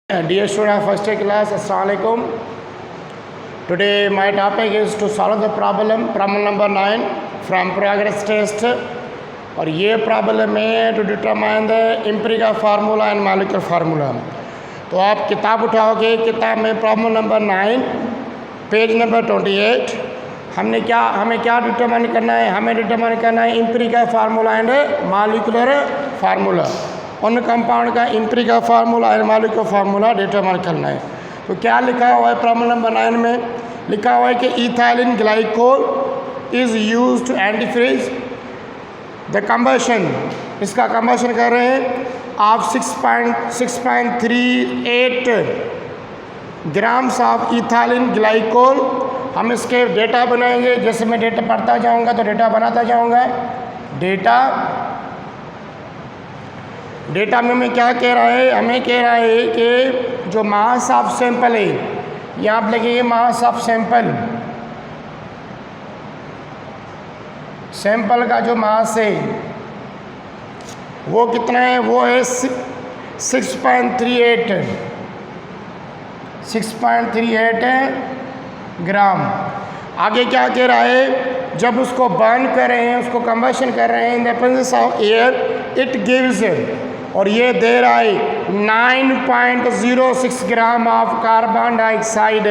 Dear student of first year class, Assalamualaikum. Today my topic is to solve the problem number 9 from progress test. और ये problem है to determine the empirical formula and molecular formula. तो आप किताब उठाओगे, किताब में problem number 9 page number 28 हमें क्या डिटरमाइन करना है? हमें डिटरमाइन करना है empirical formula and molecular formula. उन कंपाउंड का empirical formula and molecular formula determine करना है। तो क्या लिखा हुआ है प्रॉब्लम नंबर 9 में? लिखा हुआ है कि ethylene glycol is used to antifreeze the combustion. इसका कंबशन कर रहे हैं आप 6.38 ग्राम्स ऑफ इथाइलिन ग्लाइकोल। हम इसके डेटा बनाएंगे। जैसे मैं डेटा पढ़ता जाऊंगा तो डेटा बनाता जाऊंगा। डेटा में हमें क्या कह रहा है? हमें कह रहा है कि जो मास ऑफ सैंपल है, यहाँ आप लिखिए मास ऑफ सैंपल का जो मास है वो कितना है? वो है 6.38 ग्राम। आगे क्या कह रहा है? जब उसको बर्न कर रहे हैं, उसको कंबशन कर रहे हैं in the presence of air, it gives, और ये दे रहा है 9.06 ग्राम ऑफ कार्बन डाइऑक्साइड।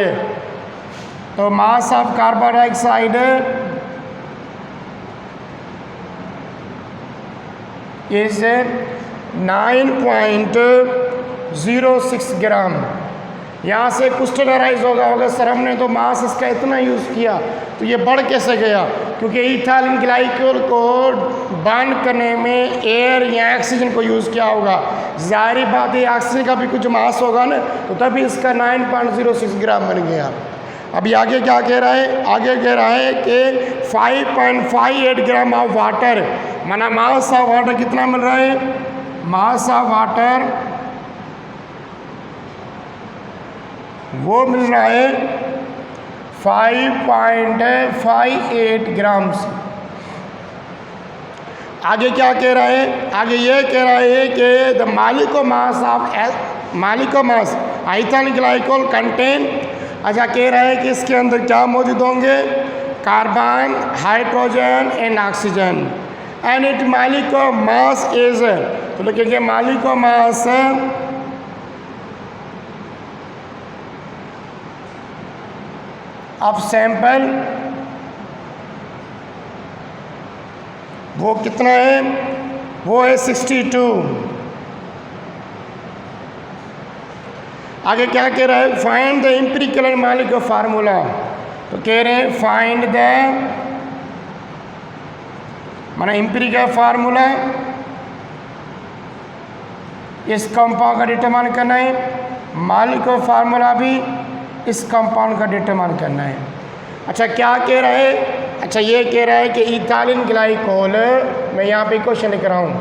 तो mass of carbon dioxide is 9.06 gram. यहाँ से क्वेश्चन अराइज होगा सर हमने तो मास इसका इतना यूज़ किया तो ये बढ़ कैसे गया? क्योंकि इथाइलिन ग्लाइकोल को बर्न करने में एयर या ऑक्सीजन को यूज़ किया होगा। ज़ाहिर बात है ऑक्सीजन का भी कुछ मास होगा ना, तो तभी इसका 9.06 ग्राम बन गया। अभी आगे क्या कह रहा है? आगे कह रहा है कि 5.58 ग्राम ऑफ वाटर, माना मास ऑफ वाटर कितना मिल रहा है? मास ऑफ वाटर वो मिल रहा है 5.58 ग्राम्स। आगे क्या कह रहा है? आगे ये कह रहा है कि the molecular mass ethylene glycol contain, अच्छा कह रहा है कि इसके अंदर क्या मौजूद होंगे? Carbon, hydrogen and oxygen. And it molecular mass is, तो लिखेंगे मॉलिक्यूलर मास ऑफ सैंपल वो कितना है? वो है 62। आगे क्या कह रहा है? Find the empirical and molecular formula. तो कह रहे हैं फाइंड द, माना एम्पिरिकल फार्मूला इस कंपाउंड का डिटरमाइन करना है, मॉलिक्यूलर फार्मूला भी इस कंपाउंड का डिटरमाइन करना है। अच्छा क्या कह रहा है? अच्छा ये कह रहा है कि इथाइलिन ग्लाइकोल, मैं यहाँ पे क्वेश्चन लिख रहा हूँ,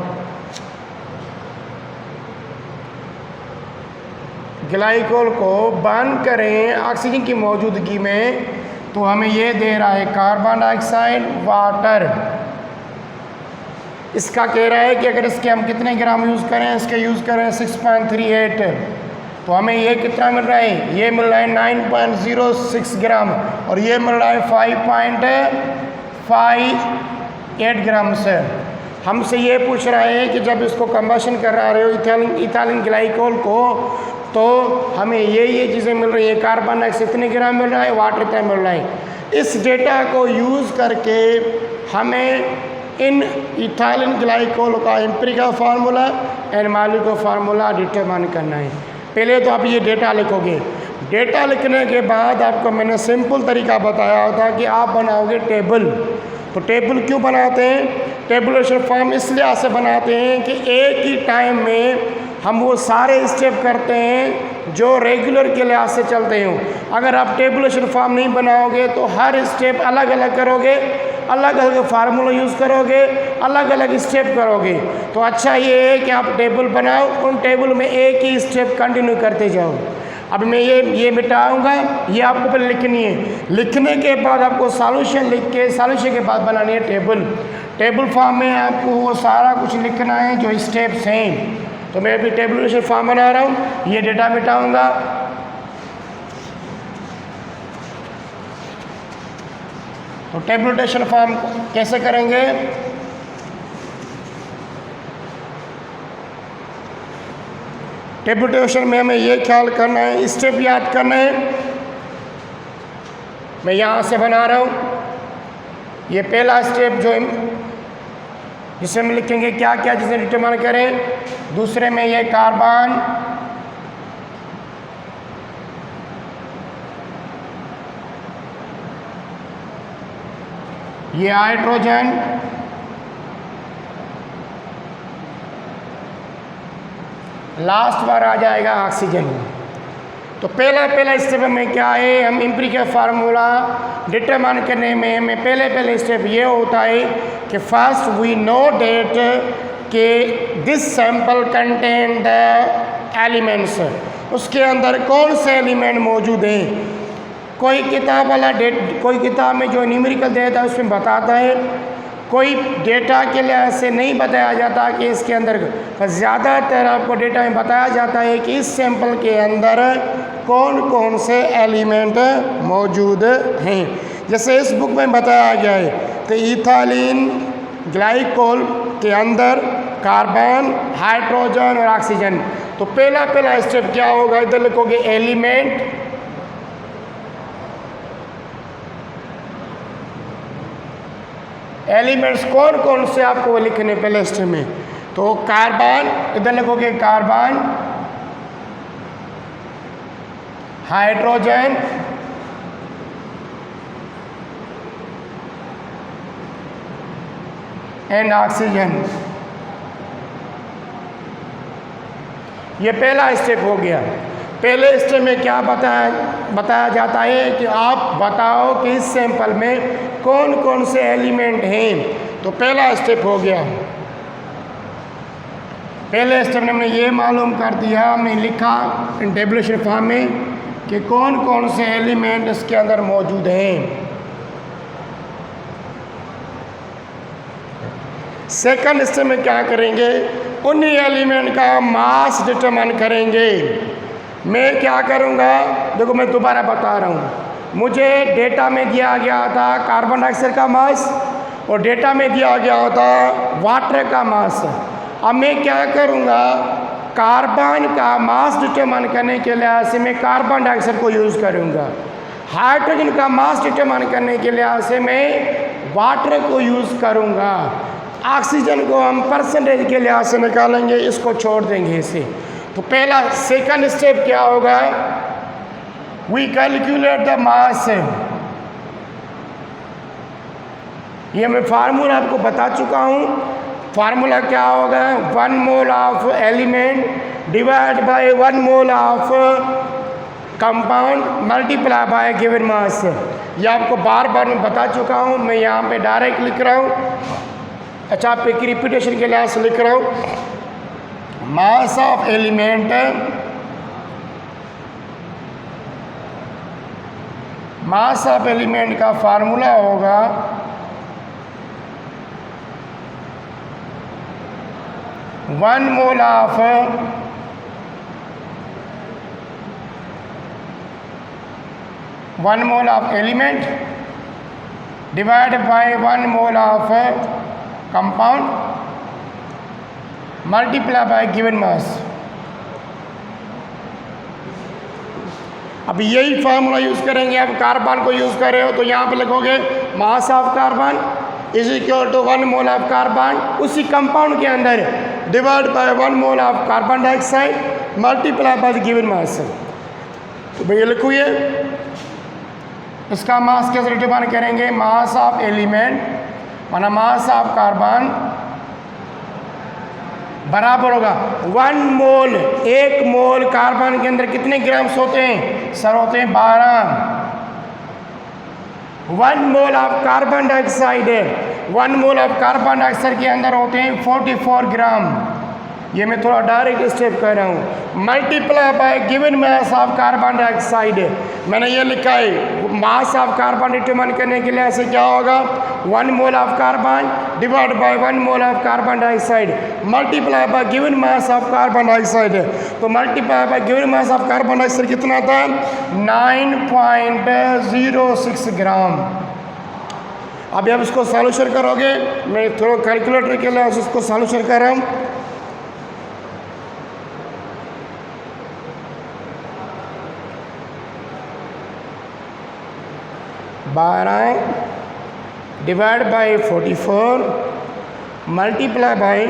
ग्लाइकोल को बर्न करें ऑक्सीजन की मौजूदगी में, तो हमें ये दे रहा है कार्बन डाइऑक्साइड, वाटर। इसका कह रहा है कि अगर इसके हम कितने ग्राम यूज़ करें? इसके यूज़ करें 6.38, तो हमें ये कितना मिल रहा है? ये मिल रहा है 9.06 ग्राम, और ये मिल रहा है 5.58 ग्राम से। हमसे ये पूछ रहा है कि जब इसको कंबशन करा रहे हो इथाइलिन ग्लाइकोल को, तो हमें ये चीज़ें मिल रही है, कार्बन डाइऑक्साइड इतने ग्राम मिल रहा है, वाटर इतना मिल रहा है। इस डेटा को यूज़ करके हमें इन इथाइलिन ग्लाइकोल का empirical formula and molecular formula determine करना है। पहले तो आप ये डेटा लिखोगे। डेटा लिखने के बाद आपको मैंने सिंपल तरीका बताया होता कि आप बनाओगे टेबल। तो टेबल क्यों बनाते हैं? टेबुलेशन फॉर्म इसलिए से बनाते हैं कि एक ही टाइम में हम वो सारे स्टेप करते हैं जो रेगुलर के लिहाज से चलते हों। अगर आप टेबुलेशन फॉर्म नहीं बनाओगे तो हर स्टेप अलग अलग करोगे, अलग अलग फार्मूला यूज़ करोगे, अलग अलग स्टेप करोगे। तो अच्छा ये है कि आप टेबल बनाओ, उन टेबल में एक ही स्टेप कंटिन्यू करते जाओ। अब मैं ये मिटाऊंगा, ये आपको पहले लिखनी है। लिखने के बाद आपको सॉल्यूशन लिख के, सॉल्यूशन के बाद बनानी है टेबल। टेबल फॉर्म में आपको वो सारा कुछ लिखना है जो स्टेप्स हैं। तो मैं अभी टेबुलेशन फॉर्म बना रहा हूँ, ये डेटा मिटाऊंगा। तो टेबुलेशन फॉर्म कैसे करेंगे? टेबुलेशन में हमें ये ख्याल करना है, स्टेप याद करना है। मैं यहाँ से बना रहा हूँ, ये पहला स्टेप जो जिसे हम लिखेंगे क्या क्या जिसे डिटरमाइन करें। दूसरे में ये कार्बन, ये हाइड्रोजन, लास्ट बार आ जाएगा ऑक्सीजन। तो पहला स्टेप में क्या है, हम एम्पिरिकल फार्मूला डिटरमाइन करने में हमें पहले स्टेप ये होता है कि फर्स्ट वी नो डेट के this sample contain the elements, उसके अंदर कौन से एलिमेंट मौजूद हैं। कोई किताब वाला कोई किताब में जो न्यूमेरिकल देता है उसमें बताता है, कोई डेटा के लिहाज से नहीं बताया जाता कि इसके अंदर, ज़्यादातर आपको डेटा में बताया जाता है कि इस सैंपल के अंदर कौन कौन से एलिमेंट मौजूद हैं। जैसे इस बुक में बताया गया है तो इथाइलिन ग्लाइकोल के अंदर कार्बन, हाइड्रोजन और ऑक्सीजन। तो पहला स्टेप क्या होगा, इधर लिखोगे एलिमेंट, एलिमेंट्स कौन कौन से आपको वो लिखने पहले स्टेप में। तो कार्बन, इधर लिखोगे कार्बन, हाइड्रोजन, एंड ऑक्सीजन। ये पहला स्टेप हो गया। पहले स्टेप में क्या बताया जाता है कि आप बताओ कि इस सैंपल में कौन कौन से एलिमेंट हैं। तो पहला स्टेप हो गया। पहले स्टेप में हमने ये मालूम कर दिया, हमने लिखा टेबुलेशन फॉर्म में कि कौन कौन से एलिमेंट इसके अंदर मौजूद हैं। सेकंड स्टेप में क्या करेंगे, उन्हीं एलिमेंट का मास डिटरमाइन करेंगे। मैं क्या करूँगा, देखो मैं दोबारा बता रहा हूँ, मुझे डेटा में दिया गया था कार्बन डाइऑक्साइड का मास और डेटा में दिया गया था वाटर का मास। अब मैं क्या करूँगा, कार्बन का मास डिटरमाइन करने के लिहाज से मैं कार्बन डाइऑक्साइड को यूज़ करूँगा। हाइड्रोजन का मास डिटरमाइन करने के लिहाज से मैं वाटर को यूज़ करूँगा। ऑक्सीजन को हम परसेंटेज के लिहाज से निकालेंगे, इसको छोड़ देंगे इसे। तो पहला सेकंड स्टेप क्या होगा, वी कैलकुलेट द मास। ये मैं फार्मूला आपको बता चुका हूँ। फार्मूला क्या होगा, 1 mole of element divide by 1 mole of compound multiply by given मास। ये आपको बार बार मैं बता चुका हूँ, मैं यहाँ पे डायरेक्ट लिख रहा हूँ। अच्छा, आप एक रिपीटेशन के लिहाज से लिख रहा हूँ, mass of element, mass of element का फार्मूला होगा 1 mole of element divide by 1 mole of compound multiply by given मास। अब यही फार्मूला यूज़ करेंगे। अब कार्बन को यूज़ कर रहे हो तो यहाँ पे लिखोगे mass of carbon is equal to 1 mole of carbon, उसी कंपाउंड के अंदर divide by 1 mole of carbon dioxide multiply by given mass. तो भैया लिखो, ये इसका मास कैसे डिटरमाइन करेंगे, मास ऑफ एलिमेंट माना मास ऑफ कार्बन बराबर होगा 1 मोल। 1 मोल कार्बन के अंदर कितने ग्राम्स होते हैं सर, होते हैं 12। 1 मोल ऑफ कार्बन डाइऑक्साइड है, 1 मोल ऑफ कार्बन डाइऑक्साइड के अंदर होते हैं 44 ग्राम। ये मैं थोड़ा डायरेक्ट स्टेप कर रहा हूँ। Multiply by given mass of carbon dioxide, मैंने ये लिखा है मास ऑफ कार्बन डिटरमाइन करने के लिए ऐसे क्या होगा, 1 mole of carbon divide by 1 mole of carbon dioxide multiply by given mass of carbon dioxide. तो multiply by given mass of carbon dioxide कितना था, 9.06 ग्राम। अभी आप इसको सॉल्यूशन करोगे, मैं थोड़ा कैलकुलेटर के लिए इसको सॉल्यूशन कर रहा हूँ। Divide by 44 multiply by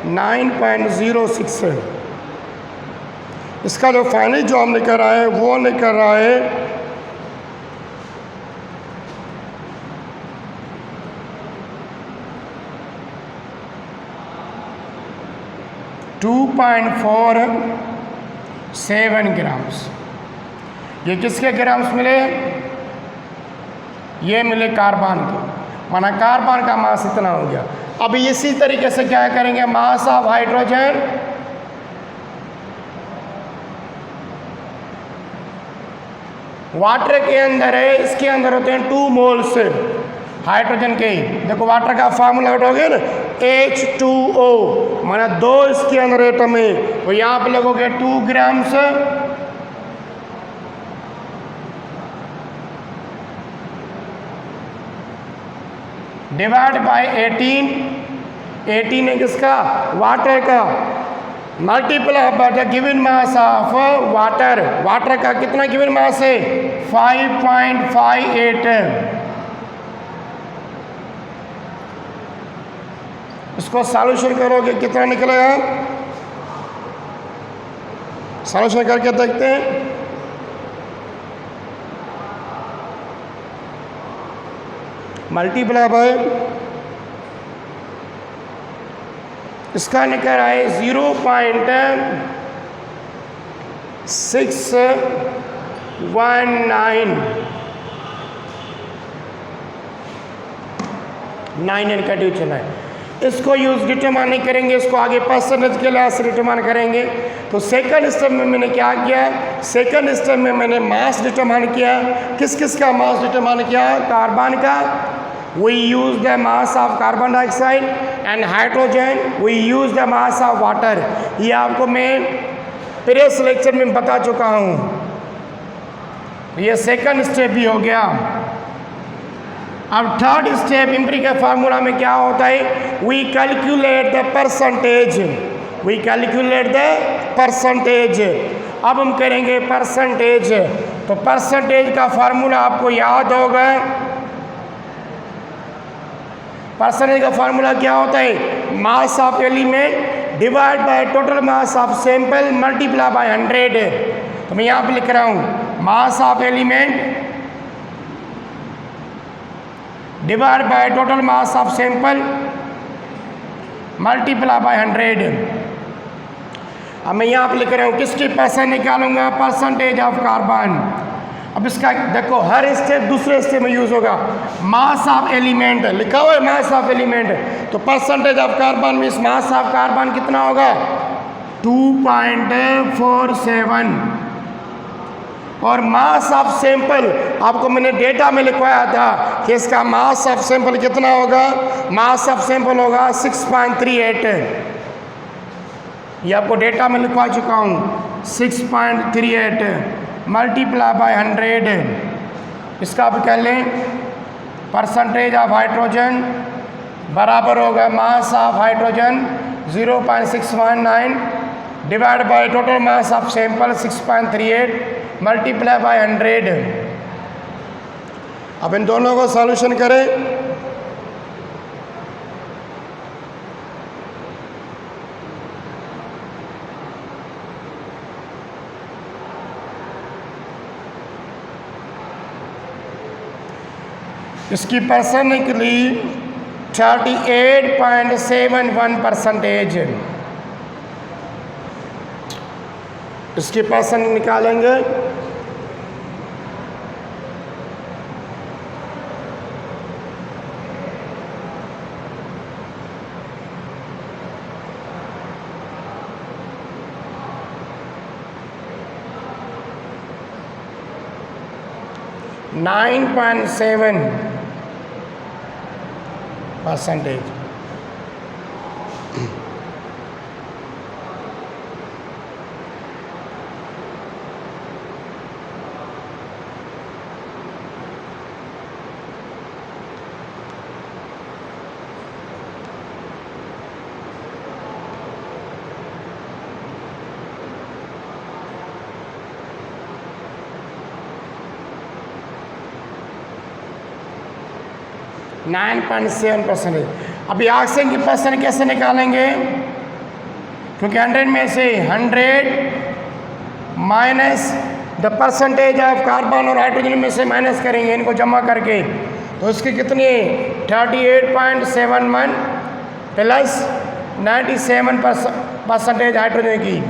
9.06। इसका जो फाइनल जो हम निकल रहा है वो निकल रहा है 2.47 ग्राम्स। ये किसके ग्राम्स मिले, ये मिले कार्बन के, माना कार्बन का मास इतना हो गया। अभी इसी तरीके से क्या करेंगे, मास ऑफ हाइड्रोजन वाटर के अंदर है, इसके अंदर होते हैं 2 मोल्स हाइड्रोजन के। देखो वाटर का फार्मूला उठोगे ना, H2O, माना 2 इसके अंदर एटम है, तो यहाँ पे लगोगे 2 ग्राम्स डिवाइड बाय 18 है किसका, वाटर का, multiply by the given mass of water. Water का कितना गिवन मास है, 5.58। इसको सॉल्यूशन करोगे कितना निकलेगा, सॉल्यूशन करके देखते हैं। मल्टीप्लाई बाय इसका निकल रहा है 0.619 नेगेटिव चला है। इसको यूज डिटरमाइन नहीं करेंगे, इसको आगे परसेंटेज के लिए ऐसे डिटरमाइन करेंगे। तो सेकंड स्टेप में मैंने क्या किया, सेकंड स्टेप में मैंने मास डिटरमाइन किया। किस किस का मास डिटरमाइन किया, कार्बन का, we use the mass of carbon dioxide, and hydrogen we use the mass of water. ये आपको मैं प्रीवियस लेक्चर में बता चुका हूँ। ये सेकंड स्टेप भी हो गया। अब थर्ड स्टेप एम्पिरिकल फार्मूला में क्या होता है, we calculate the percentage, we calculate the percentage. अब हम करेंगे परसेंटेज। तो परसेंटेज का फार्मूला आपको याद होगा। परसेंटेज का फार्मूला क्या होता है, mass of element divide by total mass of sample multiply by 100। तो मैं यहाँ पे लिख रहा हूँ, mass of element divide by total mass of sample multiply by 100। अब मैं यहाँ पे लिख रहा हूँ किसकी परसेंट निकालूंगा, परसेंटेज ऑफ कार्बन। अब इसका देखो हर स्टेप दूसरे स्टेप में यूज होगा। मास ऑफ एलिमेंट लिखा हुआ है, मास ऑफ एलिमेंट, तो percentage of carbon means mass of carbon कितना होगा, 2.47। और मास ऑफ सैंपल आपको मैंने डेटा में लिखवाया था कि इसका मास ऑफ सैंपल कितना होगा, मास ऑफ सैंपल होगा 6.38। ये आपको डेटा में लिखवा चुका हूँ, 6.38 मल्टीप्लाई बाय 100। इसका आप कह लें परसेंटेज ऑफ हाइड्रोजन बराबर होगा मास of hydrogen 0.619 divide by total mass of sample 6.38 multiply by 100। अब इन दोनों को सॉल्यूशन करें। इसकी परसेंट निकली 38.71%। इसकी परसेंट निकालेंगे, 9.7%. अभी ऑक्सीजन की परसेंट कैसे निकालेंगे? क्योंकि 100 में से 100 minus the percentage of carbon और हाइड्रोजन में से माइनस करेंगे इनको जमा करके, तो इसकी कितनी है 38.71 प्लस 97% हाइड्रोजन की।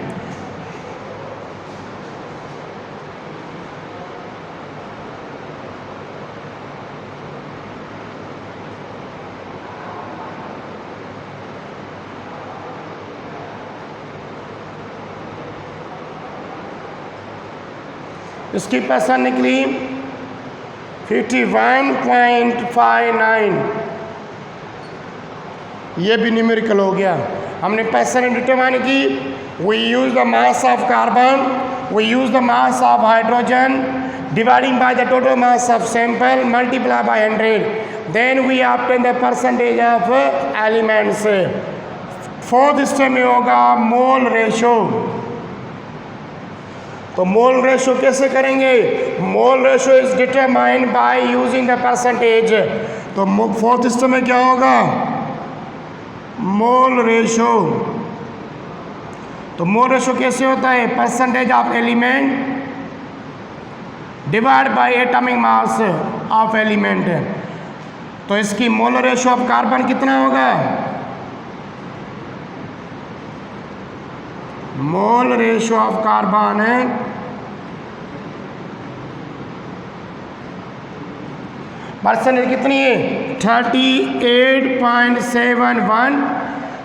इसकी परसेंट निकली 51.59। ये भी न्यूमेरिकल हो गया। हमने परसेंट डिटरमाइन की। We use the mass of carbon, we use the mass of hydrogen dividing by the total mass of sample multiply by 100, then we obtain the percentage of elements. Fourth step में होगा mole ratio. तो mole ratio कैसे करेंगे? Mole ratio is determined by using the percentage. तो fourth step में क्या होगा? Mole ratio. तो मोल रेशो कैसे होता है? Percentage of element divide by atomic mass of element. तो इसकी मोल रेशो ऑफ कार्बन कितना होगा? मोल रेशो ऑफ कार्बन है परसेंटेज कितनी है 38.71,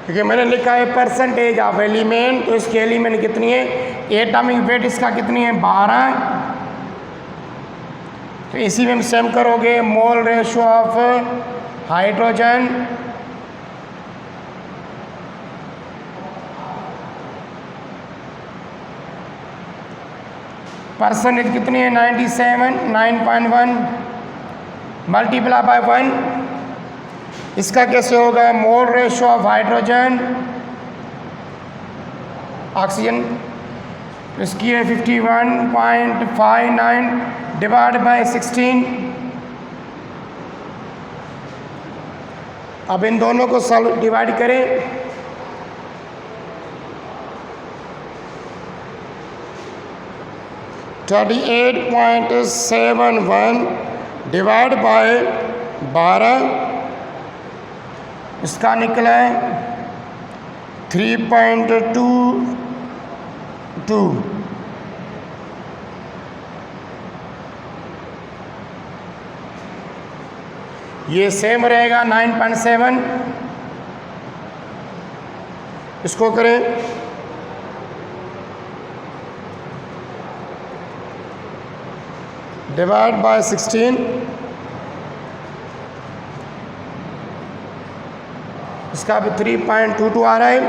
क्योंकि मैंने लिखा है परसेंटेज ऑफ एलिमेंट, तो इसकी एलिमेंट कितनी है, एटॉमिक वेट इसका कितनी है 12। तो इसी में सेम करोगे mole ratio of hydrogen percentage कितनी है 9.1 मल्टीप्लाई बाय 1। इसका कैसे होगा? Mole ratio of hydrogen oxygen इसकी है 51.59 डिवाइड बाय 16। अब इन दोनों को सॉल्व डिवाइड करें। (38.71) डिवाइड बाय 12, इसका निकला है 3.22। ये सेम रहेगा 9.7। इसको करें डिवाइड बाय 16, इसका भी 3.22 आ रहा है।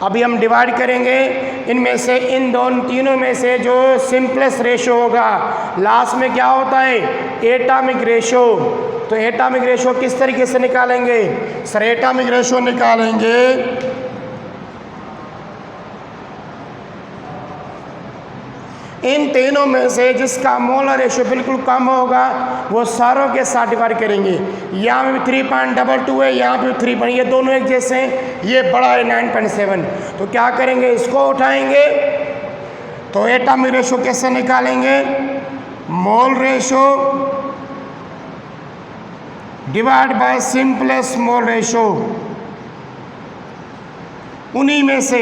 अभी हम डिवाइड करेंगे इनमें से, इन दोनों तीनों में से जो सिंपलेस्ट रेशो होगा। लास्ट में क्या होता है? Atomic ratio. तो एटॉमिक रेशो किस तरीके से निकालेंगे? सर एटॉमिक रेशो निकालेंगे इन तीनों में से जिसका मोलर रेशो बिल्कुल कम होगा वो सारों के साथ डिवाइड करेंगे। यहाँ पे भी 3.22 है, यहाँ पे 3, ये दोनों एक जैसे हैं, ये बड़ा है 9.7। तो क्या करेंगे? इसको उठाएंगे। तो एटॉमिक रेशो कैसे निकालेंगे? Mole ratio divide by simplest mole ratio. उन्हीं में से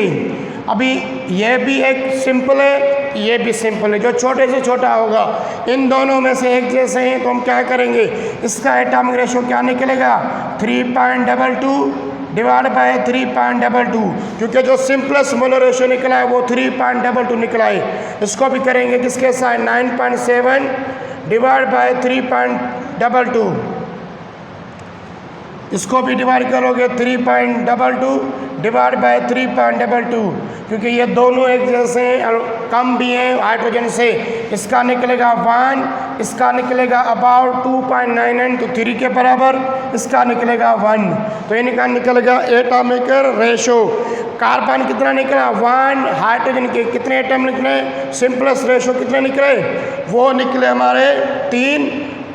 अभी ये भी एक सिंपल है, ये भी सिंपल है, जो छोटे से छोटा होगा। इन दोनों में से एक जैसे हैं, तो हम क्या करेंगे? इसका एटॉमिक रेशो क्या निकलेगा? 3.22 डिवाइड बाय 3.22, क्योंकि जो सिंपलेस्ट मोलर रेशियो निकला है वो 3.22 निकला है। इसको भी करेंगे किसके साथ, 9.7 डिवाइड बाय 3.22, इसको भी डिवाइड करोगे 3.22 डिवाइड बाय 3.22, क्योंकि ये दोनों एक जैसे कम भी हैं हाइड्रोजन से। इसका निकलेगा 1, इसका निकलेगा अबाउट 2.99, तो 3 के बराबर, इसका निकलेगा 1, तो इनका निकलेगा एटॉमिक रेशो। कार्बन कितना निकला 1, हाइड्रोजन के कितने एटम निकले, सिंपलेस्ट रेशो कितने निकले, वो निकले हमारे 3,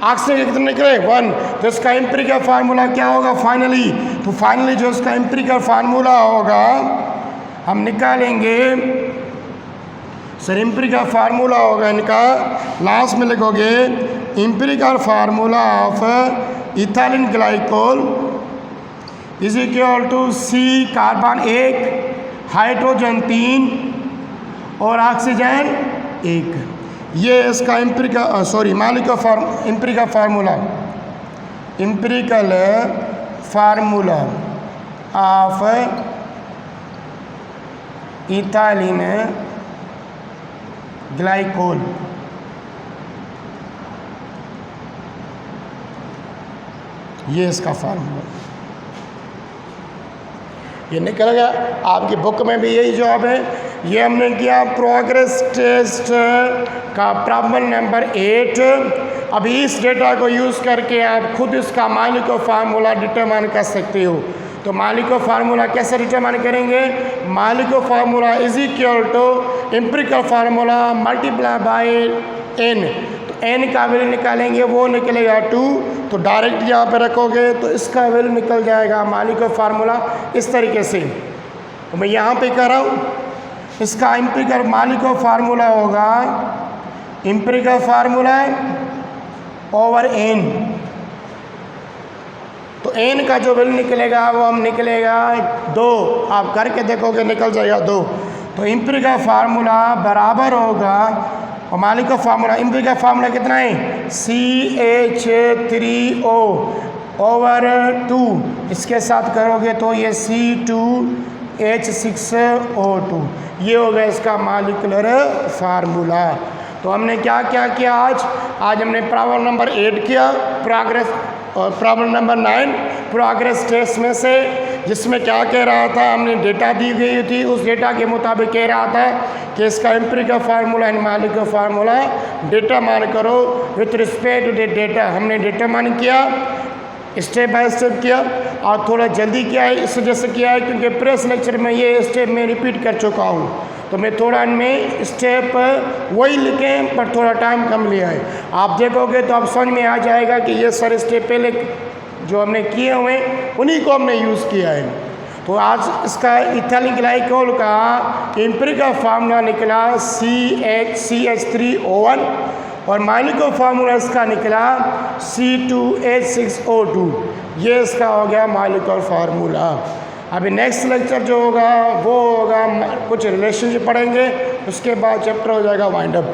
ऑक्सीजन के कितने निकले 1, तो इसका एम्पिरिकल फार्मूला क्या होगा फाइनली, तो फाइनली जो इसका एम्पिरिकल फार्मूला होगा हम निकालेंगे सर, एम्पिरिकल फार्मूला होगा इनका, लास्ट में लिखोगे empirical formula of ethylene glycol is equal to C, carbon 1, hydrogen 3 और ऑक्सीजन 1। ये इसका empirical formula of ethylene glycol. ये इसका फार्मूला, ये निकल गया। आपकी बुक में भी यही जवाब है। ये हमने किया प्रोग्रेस टेस्ट का प्रॉब्लम नंबर 8। अभी इस डेटा को यूज़ करके आप खुद इसका मॉलिक्यूलर फार्मूला डिटरमाइन कर सकते हो। तो मॉलिक्यूलर फार्मूला कैसे डिटरमाइन करेंगे, molecular formula is equal to empirical formula multiply by n, तो n का वैल्यू निकालेंगे वो निकलेगा 2, तो डायरेक्ट यहाँ पे रखोगे तो इसका वैल्यू निकल जाएगा मॉलिक्यूलर फार्मूला इस तरीके से। तो मैं यहाँ पे कर रहा हूँ, इसका एम्पिरिकल मॉलिक्यूलर फार्मूला होगा एम्पिरिकल फार्मूला ओवर n, तो n का जो वैल्यू निकलेगा वो हम निकलेगा 2, आप करके देखोगे निकल जाएगा 2। तो एम्पिरिकल फार्मूला बराबर होगा, और मॉलिक्यूलर फार्मूला एम्पिरिकल फार्मूला कितना है CH3O ओवर 2, इसके साथ करोगे तो ये C2H6O2, ये हो गया इसका मॉलिक्यूलर फार्मूला। तो हमने क्या क्या किया आज हमने प्रॉब्लम नंबर 8 किया प्रोग्रेस, और प्रॉब्लम नंबर 9 प्रोग्रेस टेस्ट में से, जिसमें क्या कह रहा था, हमने डेटा दी गई थी, उस डेटा के मुताबिक कह रहा था कि इसका empirical formula and molecular formula determine करो with respect to the data. हमने डिटरमाइन किया, स्टेप बाय स्टेप किया, और थोड़ा जल्दी किया है, इस वजह से किया है क्योंकि प्रेस लेक्चर में ये स्टेप मैं रिपीट कर चुका हूँ, तो मैं थोड़ा इनमें स्टेप वही लिखें पर थोड़ा टाइम कम लिया है। आप देखोगे तो आप समझ में आ जाएगा कि ये सारे स्टेप पहले जो हमने किए हुए उन्हीं को हमने यूज़ किया है। तो आज इसका इथाइलिन ग्लाइकोल का एम्पिरिकल फार्मूला निकला CH3O1, और मॉलिक्यूलर फार्मूला इसका निकला C2H6O2, ये इसका हो गया मॉलिक्यूलर फार्मूला। अभी नेक्स्ट लेक्चर जो होगा वो होगा कुछ रिलेशनशिप पढ़ेंगे, उसके बाद चैप्टर हो जाएगा वाइंड अप।